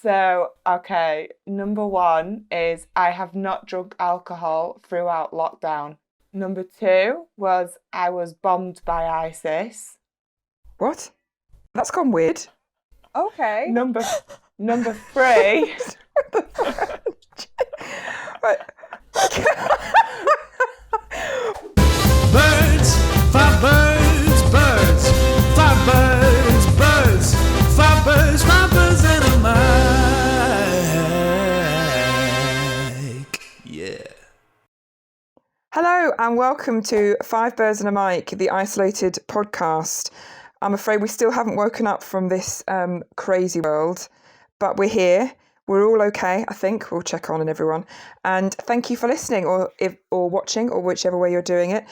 So, okay, number one is I have not drunk alcohol throughout lockdown. Number two was I was bombed by ISIS. What? That's gone weird. Okay. Number three. Right. Birds, five birds, birds, five birds, birds, five birds, five birds and a mic. Yeah. Hello and welcome to Five Birds and a Mic, the isolated podcast. I'm afraid we still haven't woken up from this crazy world, but we're here. We're all okay, I think. We'll check on everyone. And thank you for listening or watching or whichever way you're doing it.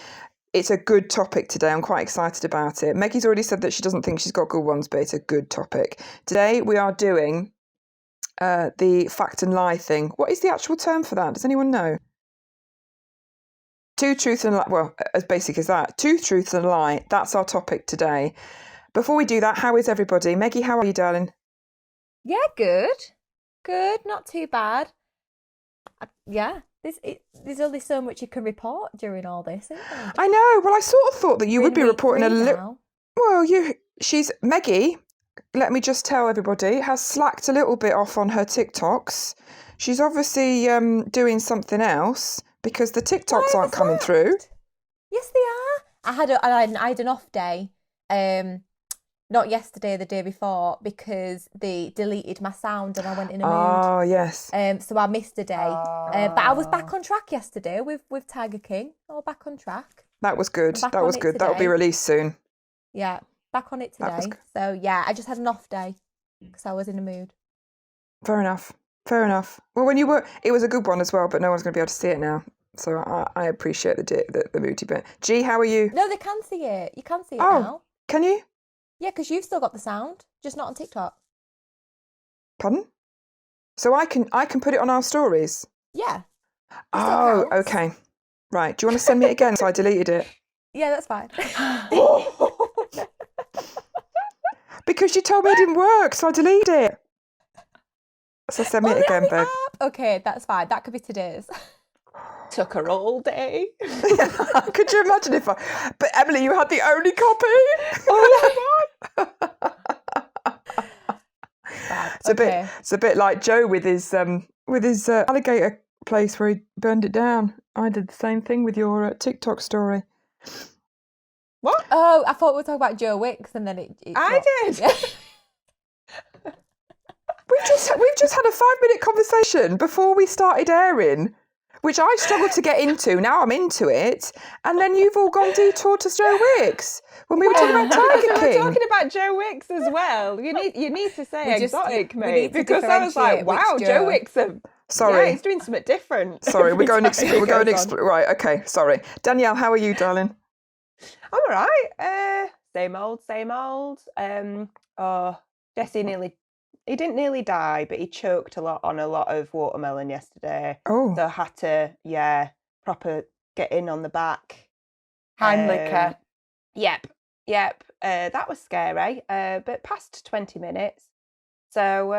It's a good topic today. I'm quite excited about it. Maggie's already said that she doesn't think she's got good ones, but it's a good topic. Today we are doing the fact and lie thing. What is the actual term for that? Does anyone know? Two truths and a lie. Well, as basic as that. Two truths and a lie. That's our topic today. Before we do that, how is everybody? Maggie, how are you, darling? Yeah, good. Good, not too bad. There's only so much you can report during all this, isn't there? I know. Well, I sort of thought that you would be reporting a little. Well, Maggie, let me just tell everybody, has slacked a little bit off on her TikToks. She's obviously doing something else because the TikToks aren't coming through. Yes, they are. I had an off day. Not yesterday, the day before, because they deleted my sound and I went in a mood. Oh, yes. So I missed a day. But I was back on track yesterday with Tiger King. I was back on track. That was good. That was good. That'll be released soon. Yeah, back on it today. So yeah, I just had an off day because I was in a mood. Fair enough. Well, it was a good one as well, but no one's going to be able to see it now. So I appreciate the moody bit. G, how are you? No, they can see it. You can see it now. Can you? Yeah, because you've still got the sound, just not on TikTok. Pardon? So I can put it on our stories? Yeah. Oh, okay. Right. Do you want to send me it again? So I deleted it. Yeah, that's fine. Because you told me it didn't work, so I deleted it. So send me it again, babe. Okay, that's fine. That could be today's. Took her all day. Could you imagine if But Emily, you had the only copy. Oh my God. It's a bit like Joe with his alligator place where he burned it down. I did the same thing with your TikTok story. What? Oh, I thought we were talking about Joe Wicks, and then it I did. Yeah. We've just had a 5-minute conversation before we started airing, which I struggled to get into. Now I'm into it. And then you've all gone detour to Joe Wicks when we were talking about Tiger King. We're talking about Joe Wicks as well. You need to say exotic, mate, because I was like, wow, Joe Wicks. Sorry. Yeah, he's doing something different. Sorry, we're going right, okay, sorry. Danielle, how are you, darling? I'm all right. Same old. Jesse he didn't nearly die, but he choked on a lot of watermelon yesterday. Oh. So I had to, proper get in on the back. Heimlicher. Yep. That was scary, but past 20 minutes. So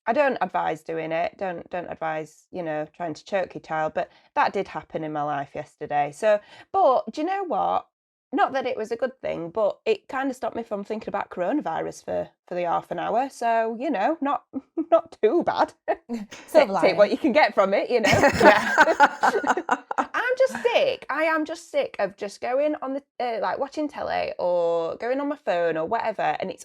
I don't advise doing it. Don't advise, trying to choke your child. But that did happen in my life yesterday. So, but do you know what? Not that it was a good thing, but it kind of stopped me from thinking about coronavirus for the half an hour. So, not too bad. Take what you can get from it, Yeah. I'm just sick. I am just sick of just going on the watching telly or going on my phone or whatever, and it's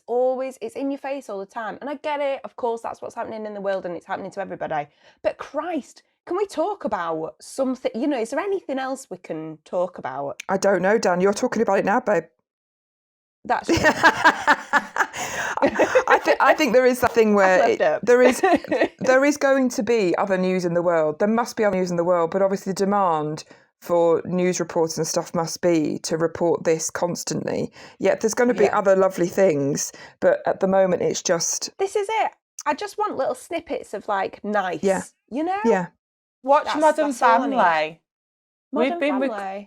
in your face all the time. And I get it. Of course, that's what's happening in the world, and it's happening to everybody. But Christ. Can we talk about something? Is there anything else we can talk about? I don't know, Dan. You're talking about it now, babe. That's I think there is that thing where there is going to be other news in the world. There must be other news in the world, but obviously the demand for news reports and stuff must be to report this constantly. Yet there's going to be other lovely things, but at the moment it's just... This is it. I just want little snippets of nice, Yeah. Watch Modern Family. Modern Family.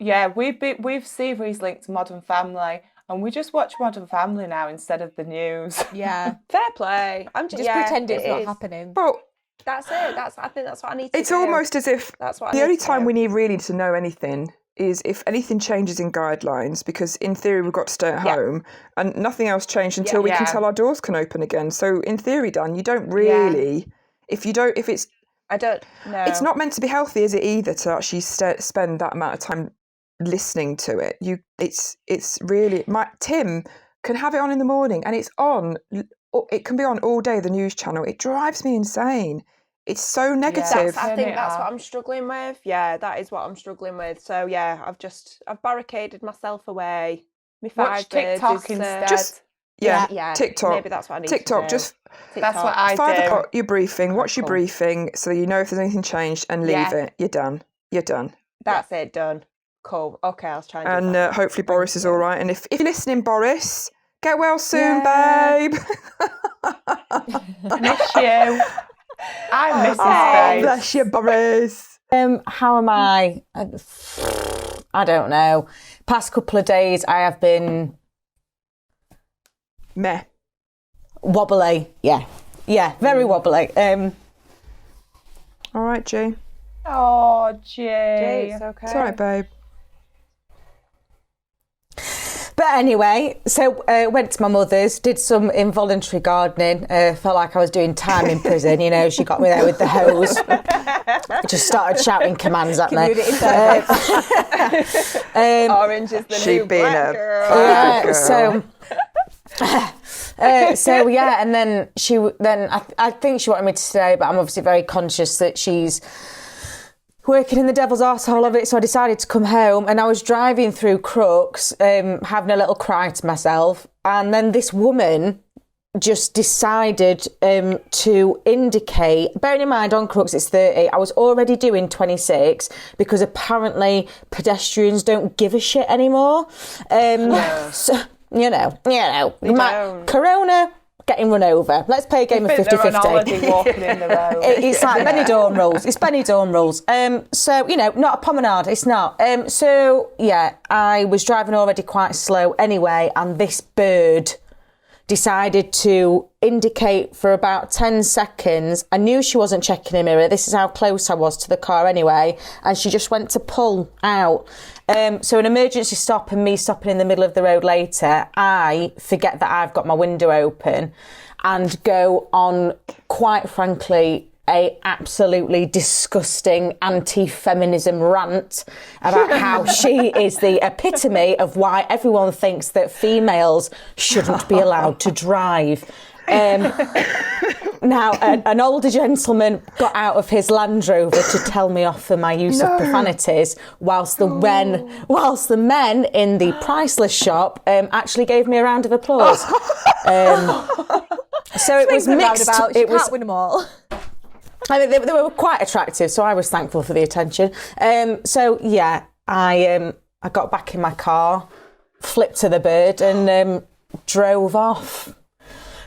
We've series linked to Modern Family. And we just watch Modern Family now instead of the news. Yeah. Fair play. I'm Just pretend it's not happening. Well, That's it. I think that's what I need to it's do. almost as if That's what I the need only to time do. we need really to know anything is if anything changes in guidelines, because in theory we've got to stay at home and nothing else changed until we can tell our doors can open again. So in theory, Dan, you don't really, if it's, I don't know. it's not meant to be healthy, is it either, to actually spend that amount of time listening to it? It's really, Tim can have it on in the morning and it's on, it can be on all day, the news channel. It drives me insane. It's so negative. I think that's what I'm struggling with. Yeah, that is what I'm struggling with. So yeah, I've barricaded myself away. My Watch TikTok instead. Yeah, TikTok. Maybe that's what I need TikTok, to do. That's what I do. 5 o'clock, your briefing. Watch your Cool. briefing so you know if there's anything changed and leave it. You're done. You're done. That's it, done. Cool. Okay, I'll try and do that. And hopefully Boris is all right. And if you're listening, Boris, get well soon, babe. Miss you. I miss his Oh, face. bless you, Boris. How am I? I don't know. Past couple of days, I have been Meh. wobbly. Yeah, very wobbly. All right, G. Oh, Jay. It's okay. It's all right, babe. But anyway, so went to my mother's, did some involuntary gardening. Felt like I was doing time in prison. You know, she got me there with the hose. Just started shouting commands at me. Orange is the She'd new been black a girl. bad girl. So yeah, and then I think she wanted me to stay, but I'm obviously very conscious that she's working in the devil's arsehole of it, so I decided to come home, and I was driving through Crooks, having a little cry to myself, and then this woman just decided to indicate, bearing in mind on Crooks it's 30, I was already doing 26 because apparently pedestrians don't give a shit anymore. So, you know, Corona, getting run over. Let's play a game of 50-50. Walking in the road. It's like Benidorm rules. It's Benidorm rules. So, you know, not a promenade. It's not. So, yeah, I was driving already quite slow anyway, and this bird decided to indicate for about 10 seconds. I knew she wasn't checking a mirror. This is how close I was to the car anyway. And she just went to pull out. So an emergency stop and me stopping in the middle of the road later, I forget that I've got my window open and go on, quite frankly, a absolutely disgusting anti-feminism rant about how she is the epitome of why everyone thinks that females shouldn't be allowed to drive. Now, an older gentleman got out of his Land Rover to tell me off for my use of profanities, whilst the men in the priceless shop actually gave me a round of applause. So it was mixed. You can't win them all. I mean, they were quite attractive, so I was thankful for the attention. So yeah, I got back in my car, flipped to the bird, and drove off.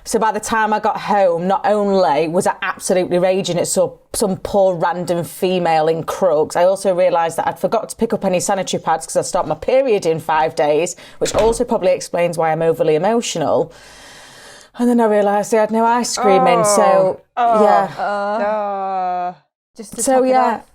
So by the time I got home, not only was I absolutely raging at some poor random female in Crooks, I also realised that I'd forgot to pick up any sanitary pads because I start my period in 5 days, which also probably explains why I'm overly emotional. And then I realised they had no ice cream in, so yeah. Just to top it off.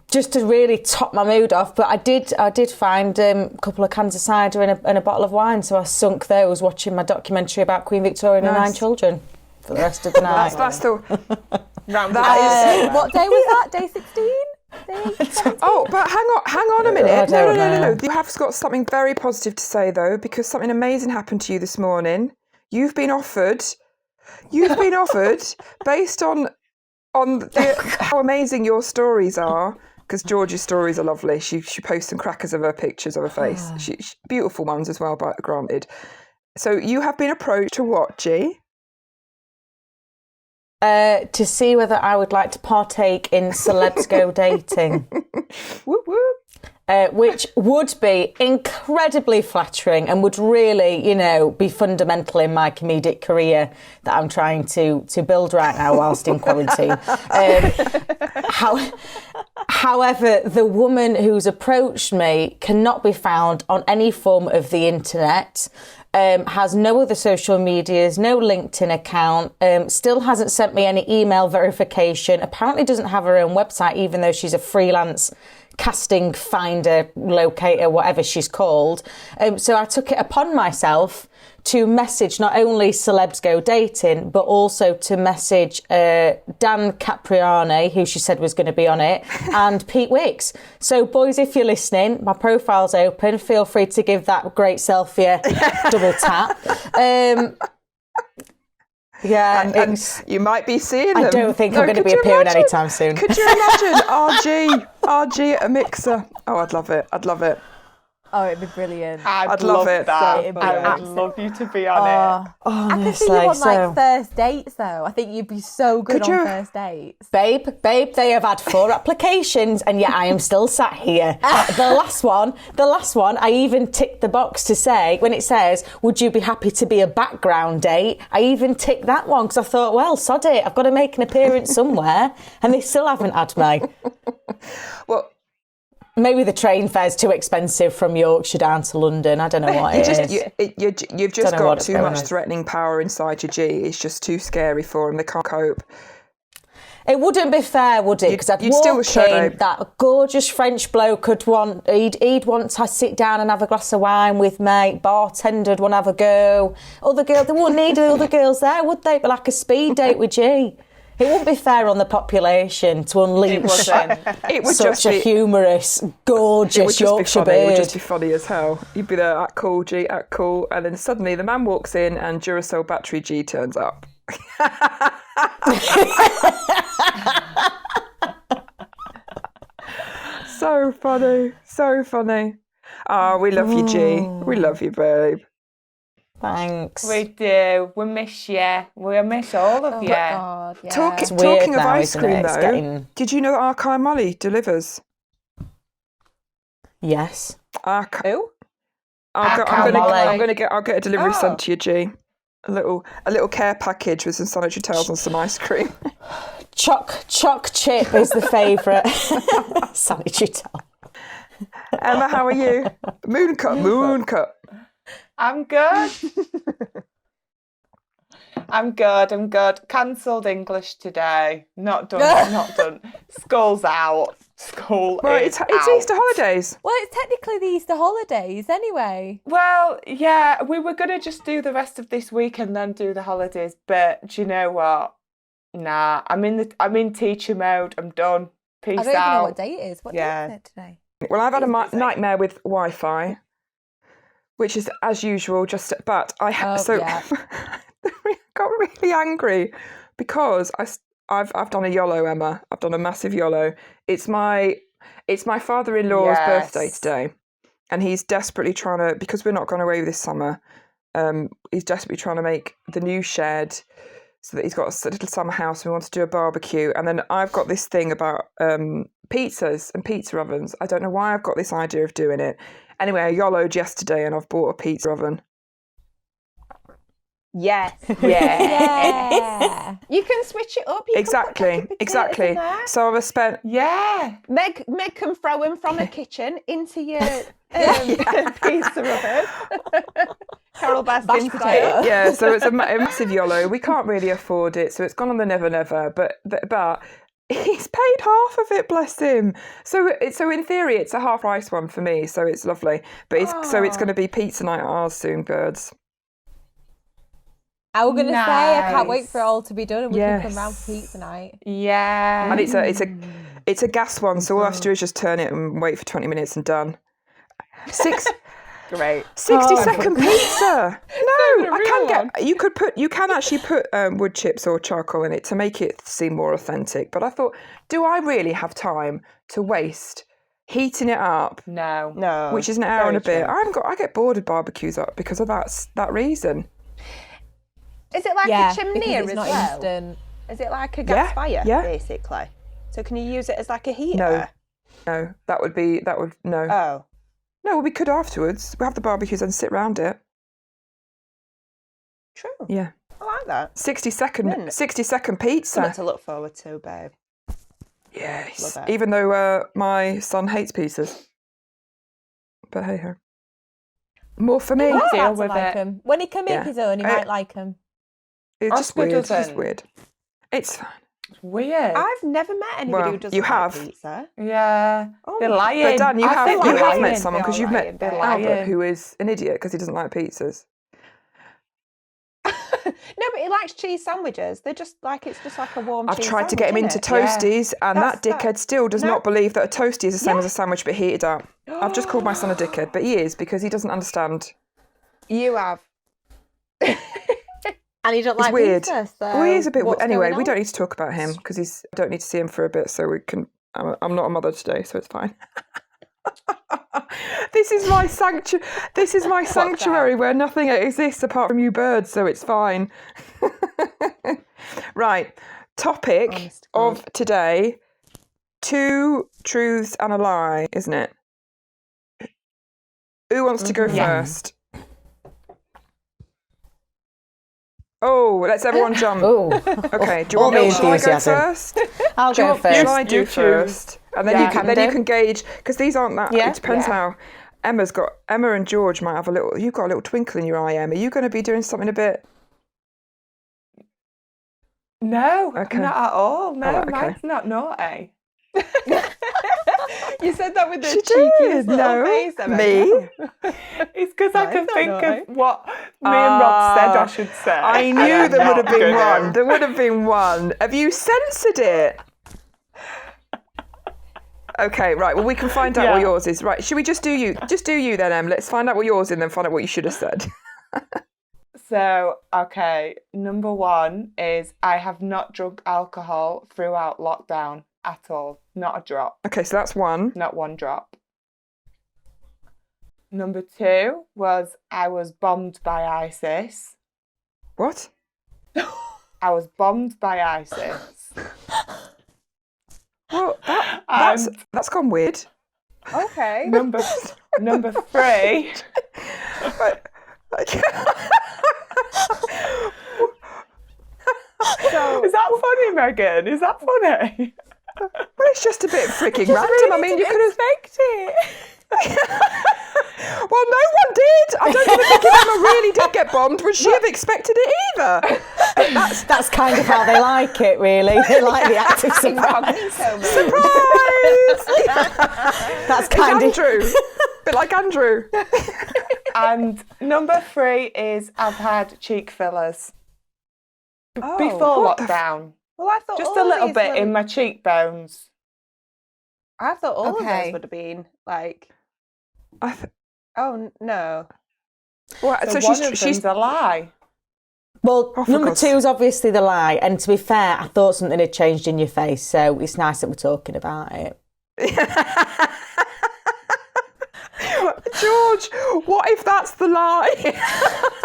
Just to really top my mood off. But I did find a couple of cans of cider and a bottle of wine, so I sunk those watching my documentary about Queen Victoria and her 9 children for the rest of the night. That's still... What day was that? Day 16? Oh, but hang on a minute. No. You have got something very positive to say, though, because something amazing happened to you this morning. You've been offered based on how amazing your stories are, because George's stories are lovely. She posts some crackers of her pictures of her face. She beautiful ones as well, but granted. So you have been approached to what, G? To see whether I would like to partake in Celebs Go Dating. Whoop whoop. Which would be incredibly flattering and would really, you know, be fundamental in my comedic career that I'm trying to build right now whilst in quarantine. However, the woman who's approached me cannot be found on any form of the internet. has no other social medias, no LinkedIn account, still hasn't sent me any email verification, apparently doesn't have her own website, even though she's a freelance casting finder, locator, whatever she's called. So I took it upon myself to message not only Celebs Go Dating, but also to message Dan Capriani, who she said was going to be on it, and Pete Wicks. So, boys, if you're listening, my profile's open. Feel free to give that great selfie a double tap. Yeah, and you might be seeing them. I don't think I'm going to be appearing anytime soon. Could you imagine RG at a mixer? Oh, I'd love it. I'd love it. Oh, it'd be brilliant. I'd love it. that. It'd be I would awesome. love you to be on it. I could see you on like first dates though. I think you'd be so good on first dates. Babe, they have had 4 applications and yet I am still sat here. The last one, I even ticked the box to say, when it says, would you be happy to be a background date? I even ticked that one because I thought, well, sod it, I've got to make an appearance somewhere. And they still haven't had me. Well, maybe the train fare's too expensive from Yorkshire down to London. I don't know what it is. You've just got too much threatening power inside your G. It's just too scary for them. They can't cope. It wouldn't be fair, would it? Because I'd walk in, that gorgeous French bloke he'd want to sit down and have a glass of wine with me. Bartender'd want to have a go. Other girls, they wouldn't need other girls there, would they? But like a speed date with G. It wouldn't be fair on the population to unleash it would such just be, a humorous, gorgeous Yorkshire bird. It would just be funny as hell. You'd be there, at cool, G, at cool, and then suddenly the man walks in and Duracell battery G turns up. So funny, so funny. Oh, we love you, G. We love you, babe. Thanks. We do. We miss you. We miss all of you. God, yeah. Talking of ice cream, though, did you know that Archive Molly delivers? Yes. Who? I'll get a delivery sent to you, G. A little care package with some sanitary towels and some ice cream. Choc chip is the favourite. Sanitary towel. Emma, how are you? Moon cut. I'm good. I'm good. Cancelled English today. Not done. School's out. It's Easter holidays. Well, it's technically the Easter holidays anyway. Well, yeah, we were going to just do the rest of this week and then do the holidays, but do you know what? Nah, I'm in teacher mode. I'm done. Peace out. I don't even know what day it is. What day is it today? Well, I've had a nightmare with Wi-Fi, which is as usual. But I got really angry because I've done a YOLO, Emma. I've done a massive YOLO. It's my father-in-law's birthday today, and he's desperately trying to, because we're not going away this summer. He's desperately trying to make the new shed so that he's got a little summer house. And we want to do a barbecue, and then I've got this thing about pizzas and pizza ovens. I don't know why I've got this idea of doing it. Anyway, I YOLO'd yesterday, and I've bought a pizza oven. Yes. Yeah. You can switch it up. Exactly. So I've spent... Yeah. Meg can throw him from the kitchen into your pizza oven. Carol Baskin style. Yeah, so it's a massive YOLO. We can't really afford it, so it's gone on the never. But he's paid half of it, bless him. So in theory, it's a half price one for me, so it's lovely. But it's going to be pizza night at ours soon, birds. I was going to say, I can't wait for it all to be done and we can come round for pizza night. Yeah. And it's a gas one, so all I have to do is just turn it and wait for 20 minutes and done. Great. 60-second pizza. No, you can actually put wood chips or charcoal in it to make it seem more authentic. But I thought, do I really have time to waste heating it up? No. Which is an hour and a bit. I get bored of barbecues up because of that reason. Is it like a chimney it's as not well? Instant. Is it like a gas fire, basically? So can you use it as like a heater? No, no. Oh. No, well, we could afterwards. We have the barbecues and sit round it. True. Yeah. I like that. 60-second pizza. Something to look forward to, babe. Yes. Even though my son hates pizzas. But hey ho. More for me. Deal Start to with like it. him. When he can make Yeah. his own, he might like him. It's just Oscar weird. It's just doesn't. weird. It's fine. It's weird. I've never met anybody Well, who doesn't you like have. pizza. Yeah. Oh They're my- lying. But Dan, you I have think they're met lying. someone because They're you've met lying. They're Albert, lying. who is an idiot because he doesn't like pizzas. No, but he likes cheese sandwiches. They're just like, it's just like a warm I've cheese tried to get him sandwich, into innit? toasties, and that That's- dickhead still does no. not believe that a toastie is the same Yeah. as a sandwich but heated up. I've just called my son a dickhead, but he is because he doesn't understand. You have. And he don't It's like weird. pizza, so Well, he is a bit. what's Anyway, going we on? don't need to talk about him because he's. I don't need to see him for a bit, so we can. I'm not a mother today, so it's fine. This is my sanctuary. This is my sanctuary where nothing exists apart from you birds, so it's fine. Right. Topic Honest to God. of today: 2 truths and a lie, isn't it? Who wants to go first? Oh, let's everyone jump. Oh, Okay, do you All want me? the Shall I go enthusiasm. first? I'll Do you go want, shall I first. do You choose. first? And then Yeah. you can Can do. gauge because these aren't that. Yeah. It depends how Emma and George might have a little. You've got a little twinkle in your eye, Emma. Are you going to be doing something a bit? No, Okay. not at all. No, Alright, okay. mine's not naughty. You said that with the She cheekiest did. little No, face ever. me. It's because I Mine's can not think naughty. of what me and Rob said I should say. I and knew I'm there would not have been gonna. one. There would have been one. Have you censored it? Okay, right. Well, we can find out what Yeah. yours is. Right. Should we just do you? Just do you then, Em. Let's find out what yours is and then find out what you should have said. So, okay, number 1 is I have not drunk alcohol throughout lockdown at all. Not a drop. Okay, so that's one. Not one drop. Number 2 was I was bombed by ISIS. What? I was bombed by ISIS. Well, And that's gone weird. Okay. number 3. Okay. So, Is that funny, Megan? Is that funny? Well, it's just a bit freaking random. I mean, you could have. it. Well, no one did. I don't even think if Emma really did get bombed, would she have expected it either? That's kind of how they like it, really. They like the active surprise. Incognito mode. Surprise! That's It's kind of. Andrew. A bit like Andrew. And number 3 is I've had cheek fillers. Oh, Before what the lockdown. Well, I thought Just all a little these bit were- in my cheekbones. I thought all of Okay. those would have been like. I th- Oh no. well, So, so one of she's them's a lie. Well, Oh, for number God's 2 is obviously the lie. And to be fair, I thought something had changed in your face. So it's nice that we're talking about it. George, what if that's the lie?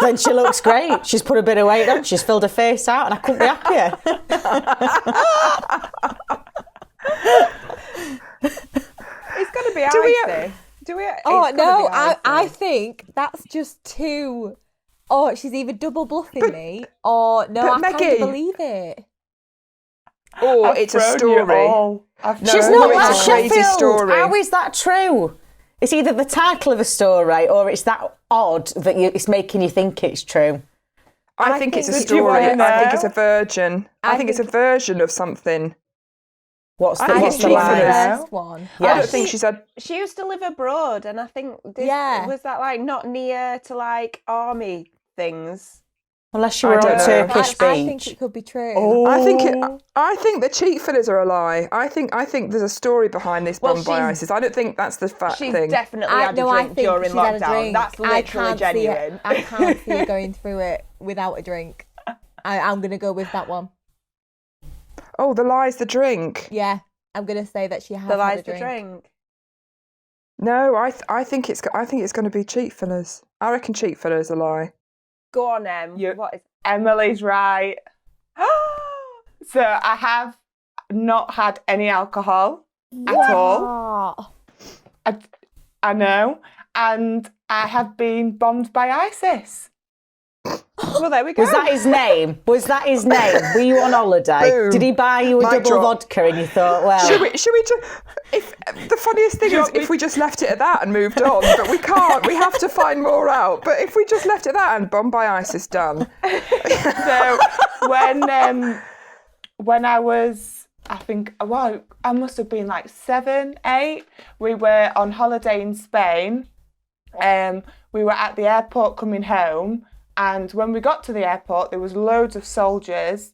Then she looks great. She's put a bit of weight on. She's filled her face out, and I couldn't be happier. It's got to be Do we- icy. Do we? Oh it's gotta no, be I icy. think that's just too. Oh, she's either double bluffing me, or no, but I can't Maggie- believe it. Or I've it's a thrown you story. all. I've No, She's thrown not you like it's a all. crazy Sheffield. story. How is that true? It's either the title of a story or it's that odd that it's making you think it's true. I think it's a think- Do you story. wanna I think know? it's a version. I think it's a version of something. What's I the, think what's it's the cheek lie? fillers. First one. I Yes. don't think she said. She used to live abroad, and I think this, Yeah. was that like not near to like army things. Unless you were I on a don't know. Turkish I think beach. it could be true. Oh. I think the cheek fillers are a lie. I think there's a story behind this Well, bomb by she's- ISIS. I don't think that's the fact She's thing. definitely I had a no, I drink think during she's had a lockdown. drink. That's I literally can't genuine. See it. I can't see her going through it without a drink. I'm gonna go with that one. Oh, the lie's the drink. Yeah, I'm gonna say that she has The had lies a the drink. drink. No, I think it's going to be cheek fillers. I reckon cheek fillers a lie. Go on, Em. You- What is? Emily's right. So I have not had any alcohol at all. Oh, I know. And I have been bombed by ISIS. Well, there we go. Was that his name? Was that his name? Were you on holiday? Boom. Did he buy you a Mic double drop. vodka and you thought, well... Should we just... The funniest thing is if we just left it at that and moved on, but we can't. We have to find more out. But if we just left it at that and bombed by ISIS, done. So when I was, I think, well, I must have been like 7, 8. We were on holiday in Spain. We were at the airport coming home, and when we got to the airport, there was loads of soldiers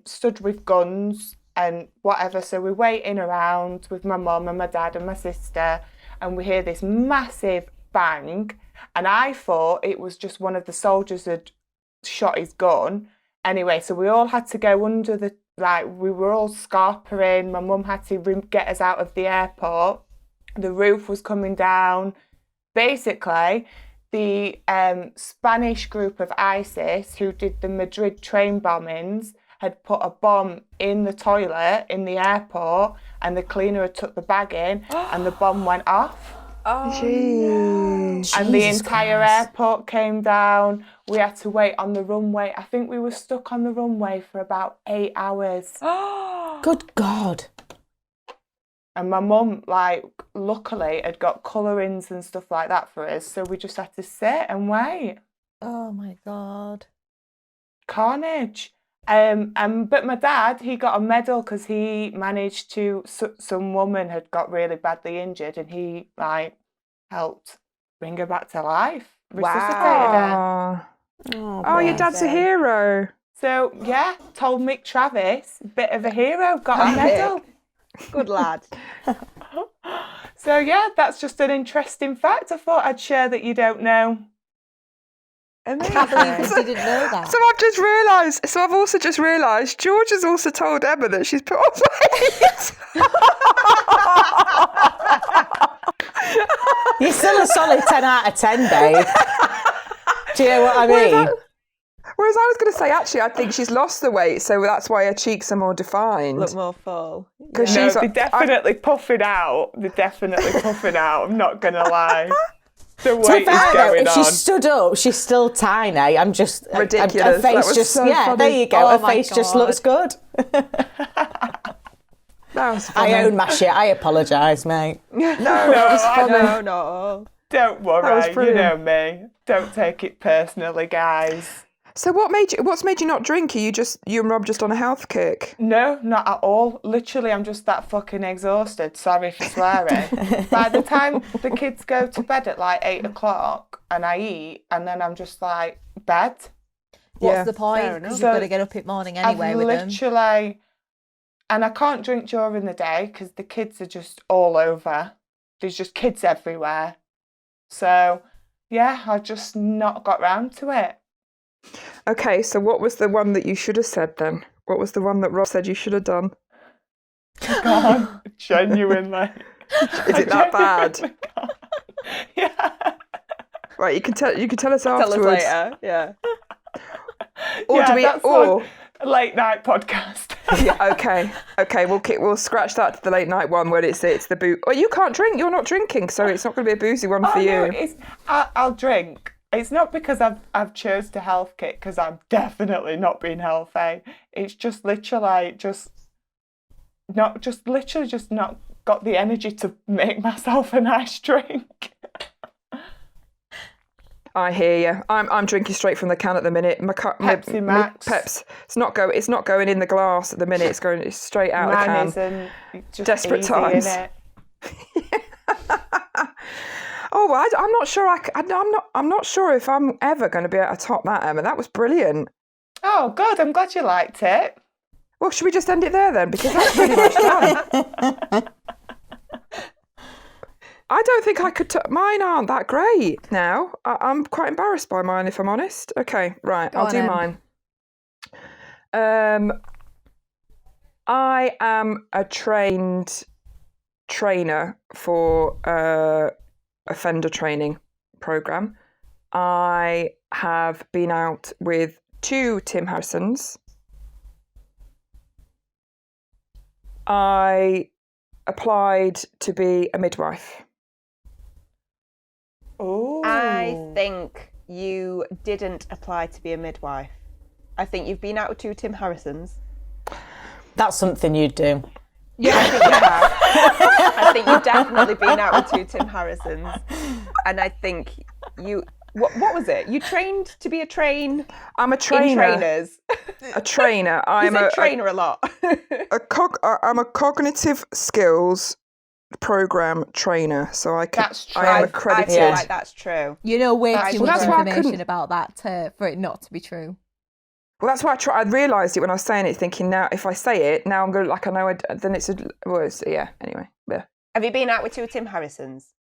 stood with guns and whatever. So we're waiting around with my mum and my dad and my sister, and we hear this massive bang, and I thought it was just one of the soldiers had shot his gun. Anyway, so we all had to go under the, like, we were all scarpering. My mum had to get us out of the airport. The roof was coming down. Basically, the Spanish group of ISIS who did the Madrid train bombings had put a bomb in the toilet in the airport, and the cleaner had took the bag in and the bomb went off. Oh, Jeez. And the Jesus entire Christ. airport came down. We had to wait on the runway. I think we were stuck on the runway for about 8 hours. Good God. And my mum, like, luckily had got colourings and stuff like that for us. So we just had to sit and wait. Oh my God. Carnage. But my dad, he got a medal because he managed to, some woman had got really badly injured and he, like, helped bring her back to life. Resuscitated her. Oh, your dad's a hero. So, yeah, told Mick Travis, bit of a hero, got a medal. good lad. So, yeah, that's just an interesting fact I thought I'd share that you don't know. Amazing. I didn't know that. So I've just realised. So I've also just realised George has also told Emma that she's put on weight. You're still a solid 10 out of 10, babe. Do you know what I mean? Whereas I was going to say, actually, I think she's lost the weight, so that's why her cheeks are more defined. Look more full. Because No, she's they're definitely puffing out. They're definitely puffing out. I'm not going to lie. The To be weight is fair, though, going if she on. stood up, she's still tiny. I'm just... Ridiculous. Her That face was just... so yeah, funny. there you go. Oh Her my face just God. looks good. That was funny. I own my shit. I apologise, mate. No, that was funny. No, no. Don't was worry, you brilliant. know me. Don't take it personally, guys. So what's made you not drink? Are you and Rob just on a health kick? No, not at all. Literally, I'm just that fucking exhausted. Sorry for swearing. By the time the kids go to bed at like 8 o'clock and I eat, and then I'm just like, bed. What's Yeah, the point? fair Because enough. you've got to get up in the morning anyway I've with them. literally, and I can't drink during the day because the kids are just all over. There's just kids everywhere. So, yeah, I've just not got round to it. Okay, so what was the one that you should have said then? What was the one that Rob said you should have done? God, genuinely. Is it that bad? Genuinely can't. Yeah. Right, you can tell us Tell us afterwards. later. Yeah. Or Yeah, do we? that's Or on a late night podcast. yeah, okay. We'll scratch that to the late night one where it's the boo. Oh, you can't drink. You're not drinking, so it's not going to be a boozy one for No, you. I'll drink. It's not because I've chose to health kick because I'm definitely not being healthy. It's just literally not got the energy to make myself a nice drink. I hear you. I'm drinking straight from the can at the minute. Pepsi Max. Peps. It's not going in the glass at the minute. It's straight out Mine of the can. isn't. Just Desperate easy, times. innit? Oh, well, I'm not sure. I'm not sure if I'm ever going to be able to top that, Emma. That was brilliant. Oh, good. I'm glad you liked it. Well, should we just end it there then? Because that's pretty much done. I don't think I could. Mine aren't that great now. I'm quite embarrassed by mine, if I'm honest. Okay, right. I'll do mine. I am a trainer for offender training program. I have been out with 2 Tim Harrisons. I applied to be a midwife. Oh. I think you didn't apply to be a midwife. I think you've been out with 2 Tim Harrisons. That's something you'd do. Yeah, I think you have. I think you've definitely been out with 2 Tim Harrisons. And I think you... What was it? You trained to be a I'm a trainer. in trainers. A trainer. I'm a trainer a lot. I'm a cognitive skills program trainer, so That's true. I am I accredited. feel like that's true. You know way That's- too well, much that's why I information couldn't- about that for it not to be true. Well, that's why I realised it when I was saying it, thinking now if I say it, now I'm going to, like, I know, then it's yeah, anyway. Yeah. Have you been out with 2 Tim Harrisons?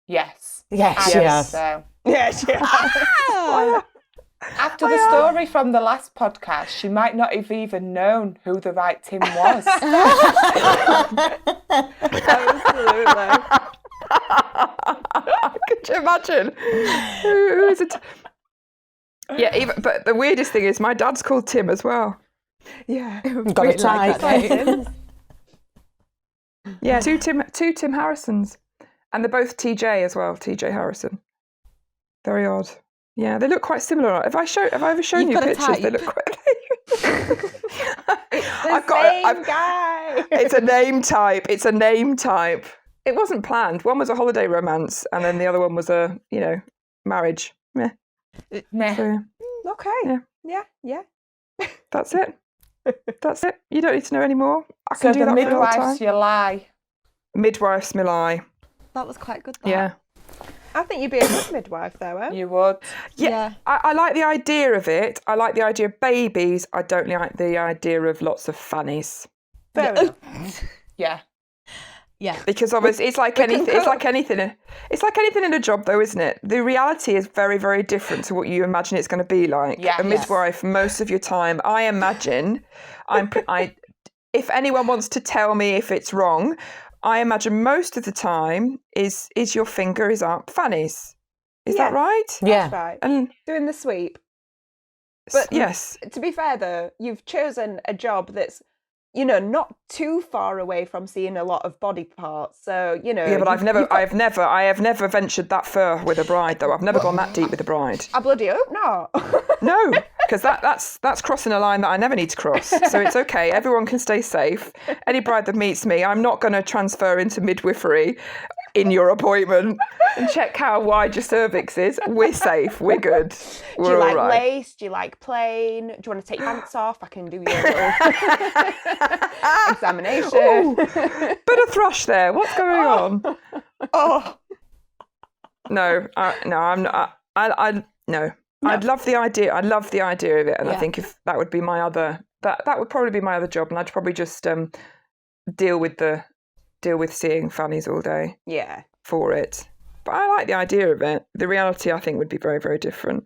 Yes. Yes, I she think has. so. Yes, yeah. After the story from the last podcast, she might not have even known who the right Tim was. Absolutely. Could you imagine? Who is it? Yeah, but the weirdest thing is my dad's called Tim as well. Yeah. Got a type. Yeah, two Tim Harrisons. And they're both TJ as well, TJ Harrison. Very odd. Yeah, they look quite similar. Have I ever shown You've you got a pictures? They type. look quite... Same guy. It's a name type. It's a name type. It wasn't planned. One was a holiday romance and then the other one was a, marriage. Meh. Meh. So, Okay. Yeah. Yeah. that's it. That's it. You don't need to know any more. I So can do the that for all time. midwife's your lie. Midwife's my lie. That was quite good. That. Yeah. I think you'd be a good midwife, though, eh? You would. Yeah. I like the idea of it. I like the idea of babies. I don't like the idea of lots of fannies. Fair enough. Yeah. Yeah. Because obviously it's like anything. It's like anything. It's like anything in a job, though, isn't it? The reality is very, very different to what you imagine it's going to be like. Yes. A midwife, most of your time, I imagine. If anyone wants to tell me if it's wrong, I imagine most of the time is your finger is up fannies. Is that right? Yeah. That's right. And Doing the sweep. But yes. To be fair, though, you've chosen a job that's, not too far away from seeing a lot of body parts. So, Yeah, but I have never ventured that far with a bride, though. I've never gone that deep with a bride. I bloody hope not. No, because that's crossing a line that I never need to cross. So it's okay. Everyone can stay safe. Any bride that meets me, I'm not going to transfer into midwifery in your appointment and check how wide your cervix is. We're safe. We're good. We're Do you like all right. lace? Do you like plain? Do you want to take your pants off? I can do your little examination. Ooh, bit of thrush there. What's going on? Oh, No, I'm not. No. I'd love the idea. I love the idea of it, and I think if that would be my other, that would probably be my other job, and I'd probably just deal with seeing fannies all day yeah. for it. But I like the idea of it. The reality, I think, would be very, very different.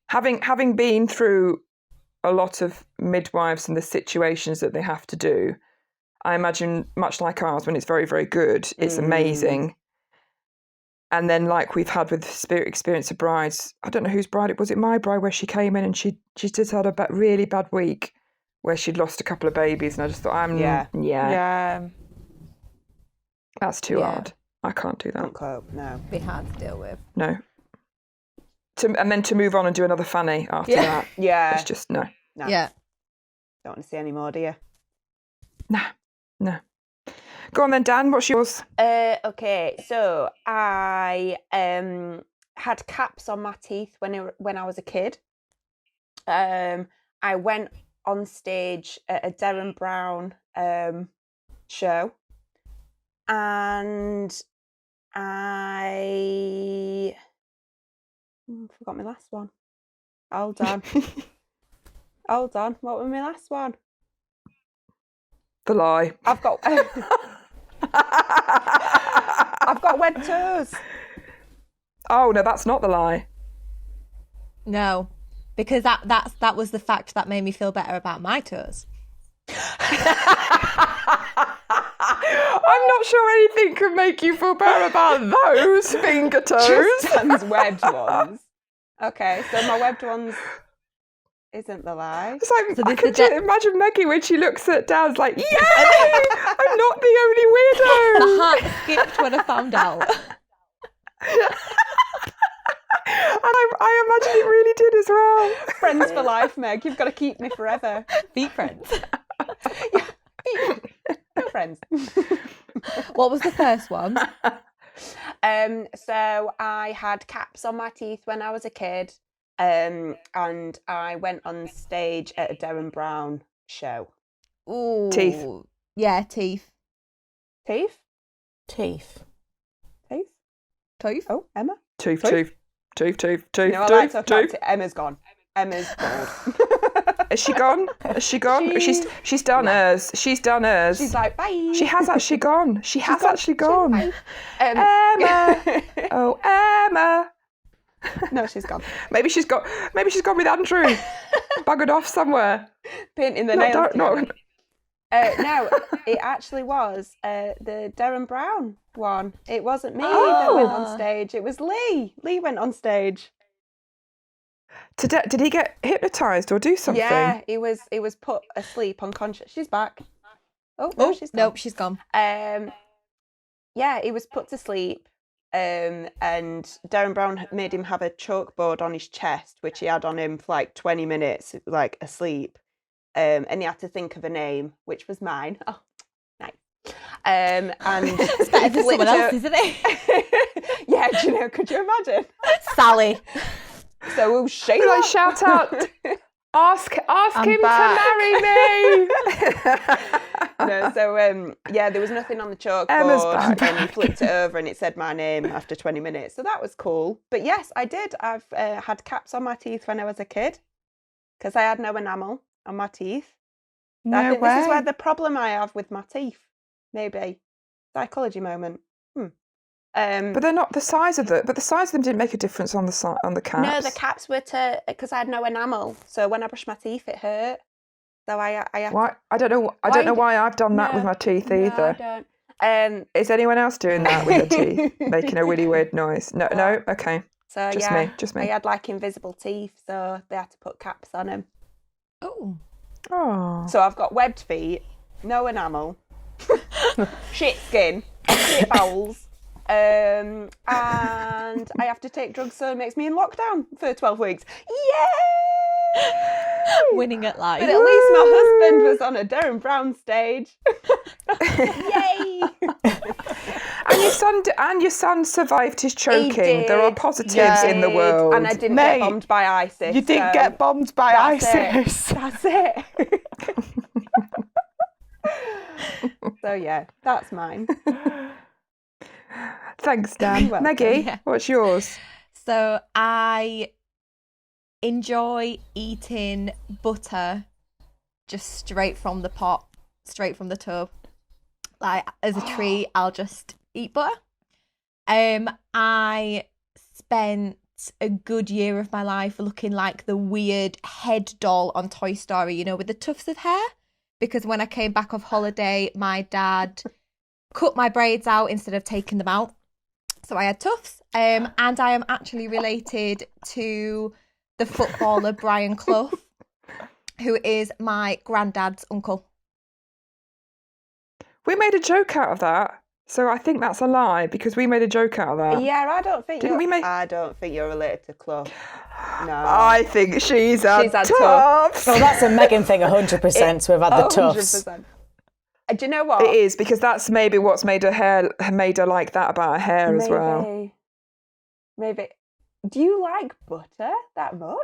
Having been through a lot of midwives and the situations that they have to do, I imagine much like ours, when it's very, very good, it's amazing. And then, like we've had with Spirit Experience of Brides, I don't know whose bride it was. It my bride, where she came in and she just had a really bad week where she'd lost a couple of babies, and I just thought, Yeah. that's too hard. I can't do that. Can't cope. No. Be hard to deal with. No. And then to move on and do another fanny after that, Yeah. it's just no. Yeah. Don't want to see any more, do you? No. Go on then, Dan. What's yours? Okay, so I had caps on my teeth when I was a kid. I went on stage at a Derren Brown show, and I forgot my last one. Hold on. What was my last one? The lie. I've got web toes. Oh no, that's not the lie. No, because that was the fact that made me feel better about my toes. I'm not sure anything could make you feel better about those finger toes. Tristan's webbed ones. Okay, so my webbed ones isn't the lie. It's like, So I this can is just imagine Maggie when she looks at Dad's like, yay! I'm not the only weirdo. My heart skipped when I found out. I imagine it really did as well. Friends for life, Meg. You've got to keep me forever. Be friends. Friends. What was the first one? So I had caps on my teeth when I was a kid, and I went on stage at a Derren Brown show. Ooh. Teeth. Yeah, teeth. Teeth? Teeth. Teeth? Teeth. Oh, Emma? Tooth. No, I like talking about Emma's gone. Emma's bored. Is she gone? Has she gone? She's done hers. She's done hers. She's like, bye. She has actually gone. She has actually gone. Bye. Emma. Oh, Emma. No, she's gone. Maybe she's gone with Andrew. Buggered off somewhere. Painting the nails. No. No, it actually was the Derren Brown one. It wasn't me that went on stage. It was Lee. Lee went on stage. Did he get hypnotised or do something? Yeah, he was put asleep, unconscious. She's back. Oh, no, she's gone. Nope, she's gone. Yeah, he was put to sleep. And Derren Brown made him have a chalkboard on his chest, which he had on him for like 20 minutes, like asleep. And he had to think of a name, which was mine. Oh, nice. And It's better than someone else, isn't it? Yeah, do you know? Could you imagine? Sally. So we'll shake Like shout out. Ask him back. to marry me. No, so yeah, there was nothing on the Emma's chalkboard, back. and he flipped it over, and it said my name after 20 minutes. So that was cool. But yes, I did. I've had caps on my teeth when I was a kid because I had no enamel on my teeth. No I think way. this is where the problem I have with my teeth. Maybe psychology moment. But they're not the size of the size of them didn't make a difference on the caps. No, the caps were because I had no enamel. So when I brushed my teeth, it hurt. So I had Why? I don't know. I don't know why I've done that with my teeth either. No, I don't. Is anyone else doing that with their teeth, making a really weird noise? No. Okay. So Just me. I had like invisible teeth, so they had to put caps on them. Oh. Oh. So I've got webbed feet, no enamel, shit skin, shit bowels, and I have to take drugs, so it makes me in lockdown for 12 weeks. Yay! Winning at life. But at least my husband was on a Derren Brown stage. Yay! And your son survived his choking. did. There are positives in the world. And I didn't Mate, get bombed by ISIS. You didn't so get bombed by ISIS. That's it. So yeah, that's mine. Thanks, Dan. welcome. Maggie, Yeah. what's yours? So I enjoy eating butter just straight from the pot, straight from the tub. Like as a treat, I'll just eat butter. I spent a good year of my life looking like the weird head doll on Toy Story, you know, with the tufts of hair. Because when I came back off holiday, my dad cut my braids out instead of taking them out. So I had tufts. And I am actually related to the footballer Brian Clough, who is my granddad's uncle. We made a joke out of that, so I think that's a lie because we made a joke out of that. Yeah, I don't think Didn't you're related to Chloe. No. I think she's had had tufts. Well, that's a Megan thing, 100%. So we've had the tufts. 100%. Do you know what? It is because that's maybe what's made her like that about her hair as well. Maybe. Do you like butter that much?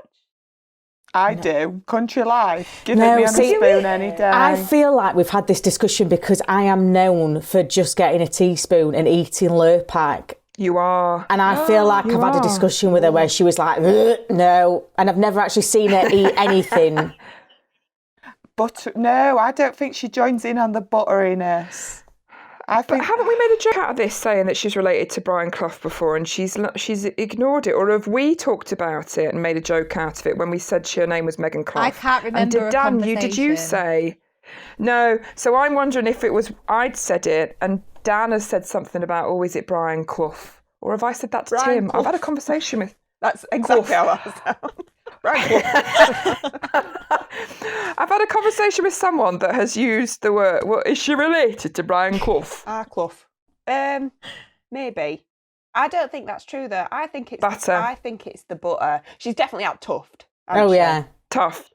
I do. Country life. Give No, it me on see, a spoon any day. I feel like we've had this discussion because I am known for just getting a teaspoon and eating Lurpak. You are. And I feel like I've had a discussion with her where she was like, "Ugh, no. And I've never actually seen her eat anything. But no, I don't think she joins in on the butteriness. I But think haven't we made a joke out of this saying that she's related to Brian Clough before and she's ignored it? Or have we talked about it and made a joke out of it when we said her name was Megan Clough? I can't remember And did a Dan, did you conversation. say? No. So I'm wondering if it was I'd said it and Dan has said something about, oh, is it Brian Clough? Or have I said that to Brian Tim? Clough. I've had a conversation with... That's exactly how that sounds. Right. I've had a conversation with someone that has used the word, well, is she related to Brian Clough? Clough. Maybe. I don't think that's true though. I think it's Butter. I think it's the butter. She's definitely out toughed. Oh, yeah. Tough.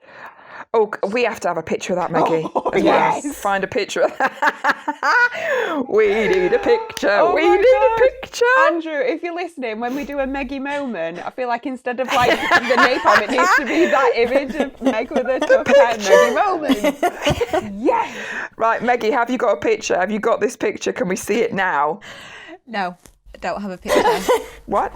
Oh, we have to have a picture of that, Maggie. Oh, as well. yes. Find a picture of that. We need a picture. Oh we my need God. a picture. Andrew, if you're listening, when we do a Meggie moment, I feel like instead of like the napalm, it needs to be that image of Meg with a tough hair Meggie moment. Yes. Right, Maggie, have you got a picture? Have you got this picture? Can we see it now? No, I don't have a picture. What?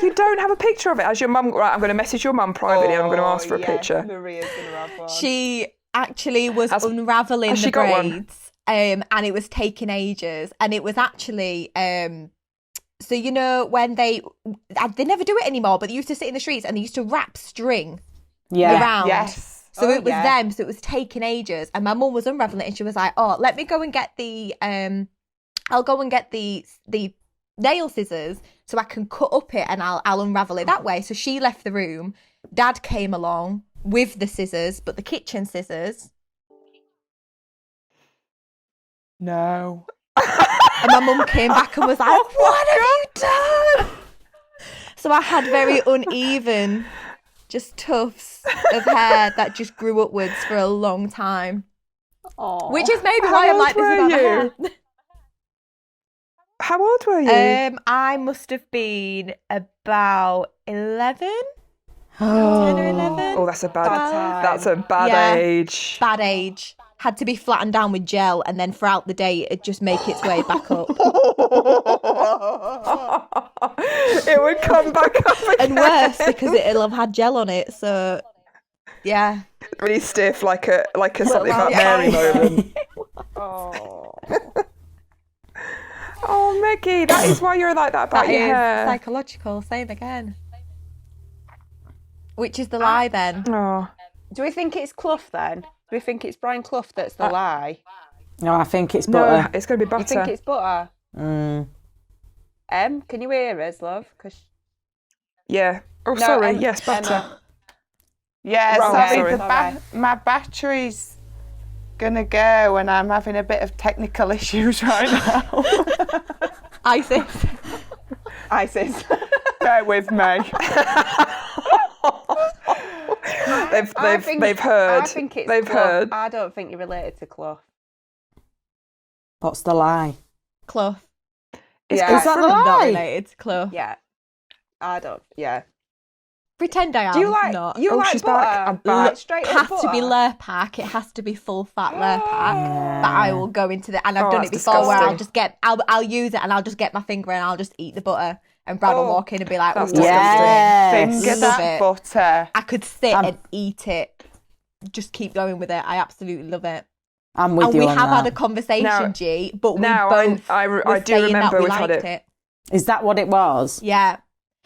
You don't have a picture of it? As your mum, right, I'm going to message your mum privately and I'm going to ask for a yes, picture. Maria's going to have one. She actually was unravelling has the she got one? braids, and it was taking ages. And it was actually, so you know when they never do it anymore, but they used to sit in the streets and they used to wrap string around. Yes. So it was them. So it was taking ages, and my mum was unraveling it, and she was like, "Oh, let me go and get the I'll go and get the nail scissors so I can cut up it and I'll unravel it that way." So she left the room. Dad came along with the scissors, but the kitchen scissors. No. And my mum came back and was like, "What have you done?" So I had very uneven, just tufts of hair that just grew upwards for a long time. Aww. Which is maybe How why I'm old like this were about my you? hair. How old were you? I must have been about 11. 10 or 11. Oh, that's a bad. time. That's a bad Yeah. age. Bad age. Had to be flattened down with gel, and then throughout the day it'd just make its way back up. It would come back up again. And worse, because it'll have had gel on it, so yeah. Really stiff, like a something about yeah. Mary moment. Oh. Oh, Maggie, that is why you're like that about That your is hair. psychological. Same again. Which is the lie then? Oh. Do we think it's clough then? Do we think it's Brian Clough that's the lie? No, I think it's No, butter. it's going to be You butter. think it's butter? Mm. Can you hear us, love? 'Cause Yeah. Oh, No, sorry. Yes, butter. Emma. Yeah, Right, sorry, sorry. my battery's gonna go and I'm having a bit of technical issues right now. ISIS. ISIS. Bear with me. They've heard. I think it's They've Clough. heard. I don't think you're related to Clough. What's the lie? Clough. It's Yeah. Clough Is that from- the Not lie? related to Clough. Yeah. I don't. Yeah. Pretend I am. Do you like? Not. You Oh, like she's butter? back. I'm Like back. straight It up has to be butter? Lurpak. It has to be full fat Lurpak. That I will go into the, and I've Oh, done it that's before where I'll disgusting. just get, I'll use it and I'll just get my finger and I'll just eat the butter. And Brad will Oh, walk in and be like, that's "Ooh, disgusting. Yes. Finger Love that it. butter. I could sit I'm- and eat it. Just keep going with it. I absolutely love it." I'm with And you we on have had a that. conversation, Now- G, but we now both I were do saying remember that we we've had liked it. it. Is that what it was? Yeah.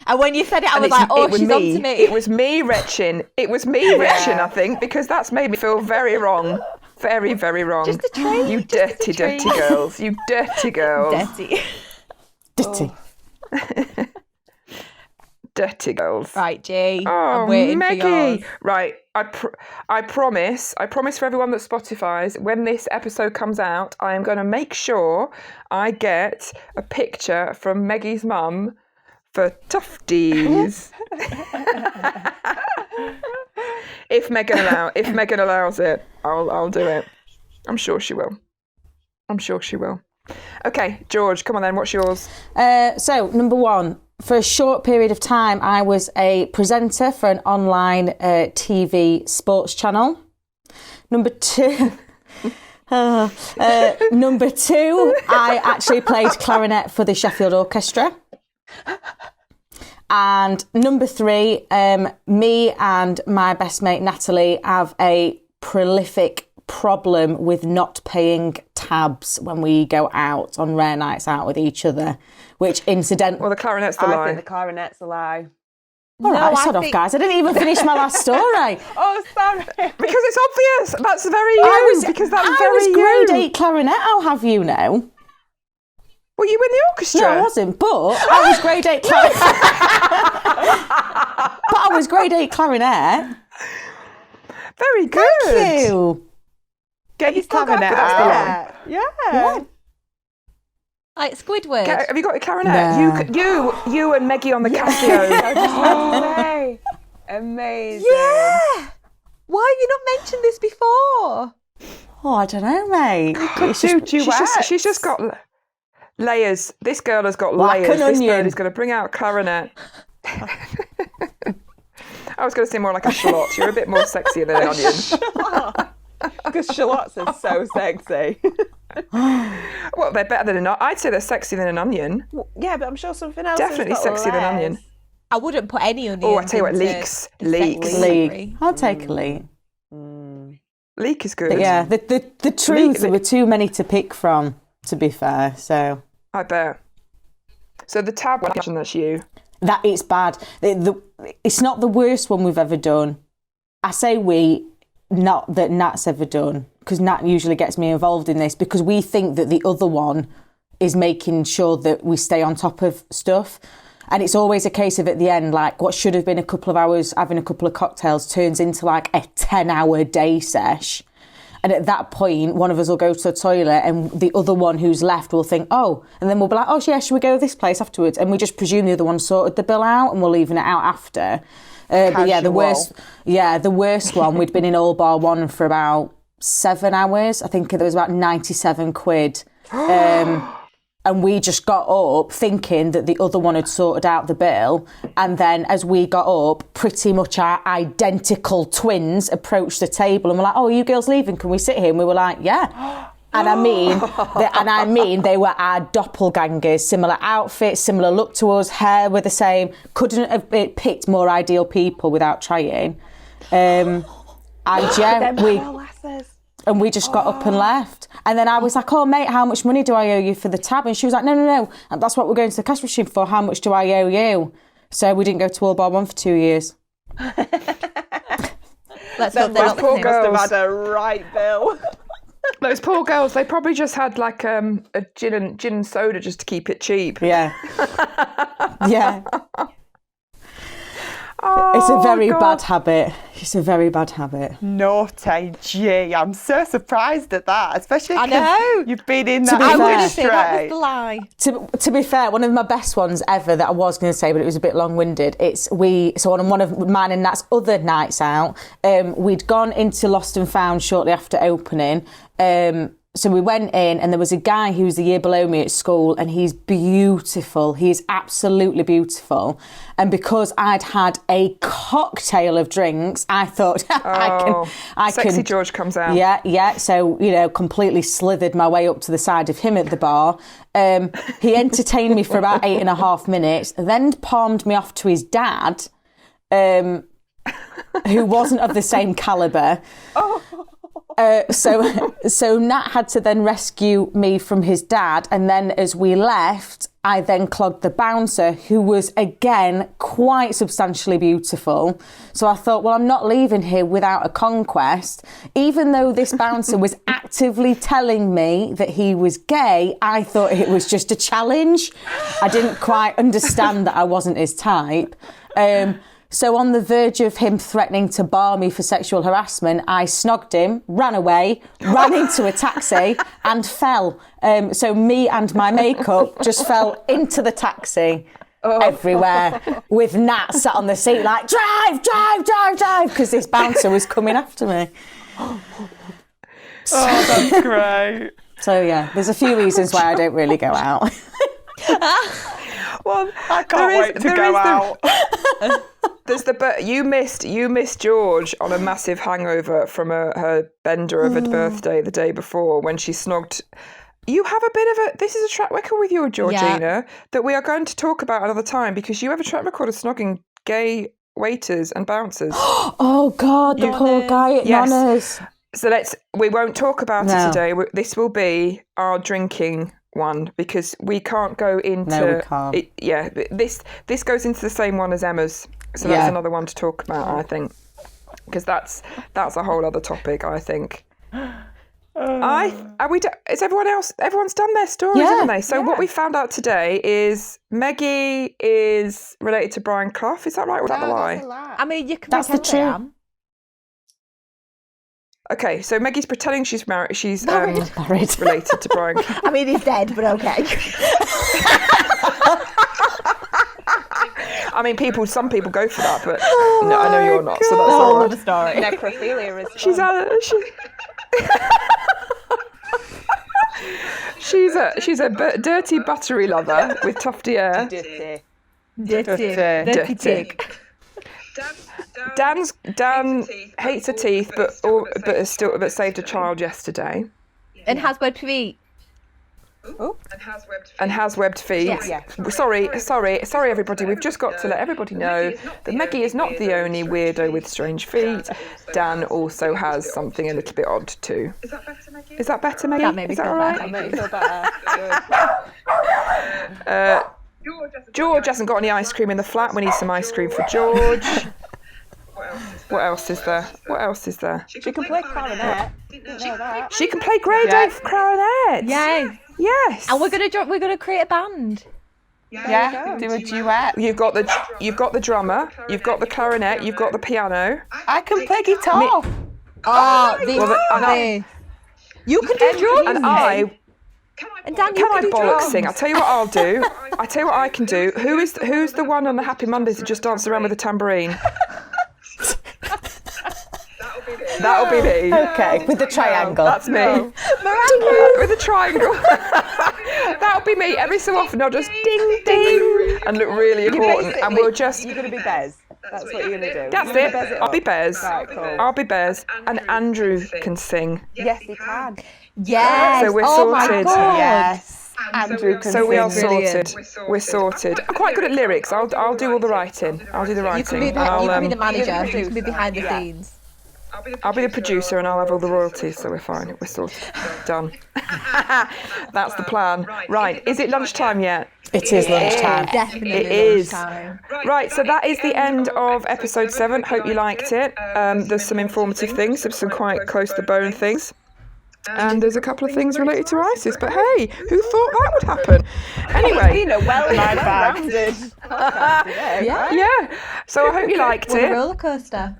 And when you said it, I And was like, "Oh, it was she's me. on to me." It was me retching. It was me retching, I think, because that's made me feel very wrong. Very, very wrong. Just a treat. You just a dirty, treat. dirty girls. You dirty girls. Dirty. Dirty. Dirty girls. Right, G. Oh, I'm waiting Maggie. for yours. Right, I promise for everyone that Spotify's, when this episode comes out, I am going to make sure I get a picture from Maggie's mum for Tufties. If Megan allows it, I'll do it. I'm sure she will. Okay, George, come on then. What's yours? So, number one, for a short period of time, I was a presenter for an online TV sports channel. Number two, I actually played clarinet for the Sheffield Orchestra. And number three, me and my best mate Natalie have a prolific problem with not paying tabs when we go out on rare nights out with each other, which incidentally... Well, the clarinet's the I lie. think the clarinet's a lie. All right, I sod off, think- guys. I didn't even finish my last story. Oh, sorry. Because it's obvious. That's very you. Because that's very I was you. grade 8 clarinet, I'll have you know. Were you in the orchestra? No, I wasn't, but I was grade 8 clarinet. But I was grade 8 clarinet. Very good. Thank you. Get your Still got clarinet that. out. Yeah. Yeah. Like Squidward. Have you got your clarinet? No. You and Meggie on the Casio. I was just about to say. Amazing. Yeah. Why have you not mentioned this before? Oh, I don't know, mate. She's just got layers. This girl has got Like layers. an This onion. bird is going to bring out clarinet. I was going to say more like a shallot. You're a bit more sexy than an onion. Because shallots are so sexy. Well, they're better than an onion. I'd say they're sexier than an onion. Yeah, but I'm sure something else Definitely has got sexier than layers. onion. I wouldn't put any onion. Oh, I tell you what, leeks. Leek. I'll take a leek. Leek is good. But yeah, the truth, there were too many to pick from, to be fair, so... I bet. So the tab one, I imagine that's you. That it's bad. It's not the worst one we've ever done. I say we, not that Nat's ever done, because Nat usually gets me involved in this, because we think that the other one is making sure that we stay on top of stuff. And it's always a case of at the end, like what should have been a couple of hours having a couple of cocktails turns into like a 10-hour day sesh. And at that point, one of us will go to the toilet and the other one who's left will think, oh, and then we'll be like, oh, yeah, should we go to this place afterwards? And we just presume the other one sorted the bill out and we're leaving it out after. But yeah, the worst one, we'd been in All Bar One for about 7 hours. I think there was about 97 quid. And we just got up thinking that the other one had sorted out the bill. And then as we got up, pretty much our identical twins approached the table and were like, oh, are you girls leaving? Can we sit here? And we were like, yeah. And I mean, they were our doppelgangers, similar outfits, similar look to us, hair were the same. Couldn't have picked more ideal people without trying. And yeah, we just got up and left. And then I was like, oh, mate, how much money do I owe you for the tab? And she was like, no. That's what we're going to the cash machine for. How much do I owe you? So we didn't go to All Bar One for 2 years. Let's hope they're not poor listening. girls. Must have had a right bill. Those poor girls, they probably just had like a gin and soda just to keep it cheap. Yeah. Yeah. Oh, It's a very God. bad habit. It's a very bad habit. Naughty, gee, I'm so surprised at that, especially I 'cause know. you've been in To that be fair- I'm going to say that was industry. the lie. To be fair, one of my best ones ever that I was going to say, but it was a bit long-winded. So on one of mine and Nat's other nights out, we'd gone into Lost and Found shortly after opening. So we went in and there was a guy who was the year below me at school and he's beautiful. He is absolutely beautiful. And because I'd had a cocktail of drinks, I thought I Sexy can. George comes out. Yeah. So, completely slithered my way up to the side of him at the bar. He entertained me for about 8.5 minutes, then palmed me off to his dad, who wasn't of the same calibre. So Nat had to then rescue me from his dad, and then as we left, I then clogged the bouncer, who was again quite substantially beautiful. So I thought, well, I'm not leaving here without a conquest. Even though this bouncer was actively telling me that he was gay, I thought it was just a challenge. I didn't quite understand that I wasn't his type. So on the verge of him threatening to bar me for sexual harassment, I snogged him, ran away, ran into a taxi and fell. So me and my makeup just fell into the taxi everywhere with Nat sat on the seat like, drive, because this bouncer was coming after me. Oh, that's great. So yeah, there's a few reasons why I don't really go out. Well, I can't wait to go out. There's you missed George on a massive hangover from her bender of a birthday the day before when she snogged. You have a bit of this is a track record with you, Georgina, that we are going to talk about another time because you have a track record of snogging gay waiters and bouncers. Oh God, the poor guy at Nonna's. So we won't talk about it today. This will be our drinking one because we can't go into. No, we can't. This goes into the same one as Emma's. So that's another one to talk about, I think, because that's a whole other topic. I think. Is everyone's done their stories, haven't they? So what we found out today is Meggie is related to Brian Clough. Is that right? Or is that the lie? I mean, you can That's the pretend I truth. am. Okay, so Maggie's pretending she's married. She's Married. related to Brian. I mean, he's dead, but okay. I mean, some people go for that, but no, I know you're not, so that's all right. story. Necrophilia is She's she's a dirty buttery lover with tufty hair. Dirty. Dan hates her teeth, but saved a child yesterday. And has webbed feet. And has webbed feet. Yeah. Sorry, everybody. We've just got to let everybody know that Maggie is not the only weirdo with strange feet. Dan also has something a little bit odd too. Is that better, Maggie? That made me is that feel all right? That made me feel better. George hasn't got any ice cream in the flat. We need some ice cream for George. What else is there? She can play clarinet. Didn't know that. She can play grade 8 clarinet. Yay. Yes. And we're gonna create a band. Yeah, do a duet. You've got the drummer. You've got the clarinet. You've got the piano. I can play guitar. You can do drums. And I. And Dan, Can I bollocks sing? I'll tell you what I'll do. I tell you what I can do. Who's the one on the Happy Mondays that just dances around with a tambourine? That'll be me. Okay, with the triangle. That's me. With a triangle. That'll be me. Every so often I'll just ding ding and look really important. And we'll just. You're going to be Bez. That's what you're going to do. That's it. I'll be Bez. Right, cool. I'll be Bez. And Andrew can sing. Yes, he can. Yes. So we're My sorted. God. Yes. Andrew can So we are sing. sorted. We're sorted. I'm quite good at lyrics. I'll do all the writing. I'll do the You writing. can be the manager. the You can be behind the producer. scenes. I'll be the producer and I'll have all the royalties, so we're fine. We're sorted. Done. That's the plan. Right, is it lunchtime yet? It is lunchtime. Definitely. It is. lunchtime. Right, so that is the end of episode 7. Hope you liked it. There's some informative things, some quite close to the bone things. And there's a couple of things related to ISIS, but hey, who thought that would happen? Anyway. Well-rounded. Yeah. So I hope you liked What a it. roller coaster.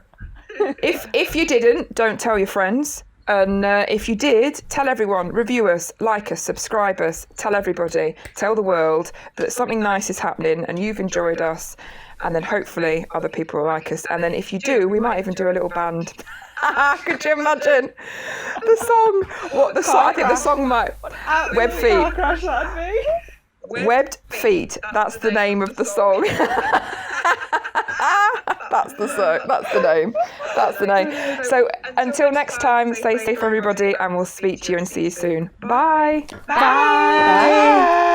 If you didn't, don't tell your friends. And if you did, tell everyone, review us, like us, subscribe us, tell everybody, tell the world that something nice is happening and you've enjoyed us. And then hopefully other people will like us. And then if you do, we might even do a little band. Could you imagine the song? I think the song might. Web Feet. Webbed Feet. That's the name of the song. That's the name. So until next time, stay safe, everybody, and we'll speak to you and see you soon. Bye. Bye.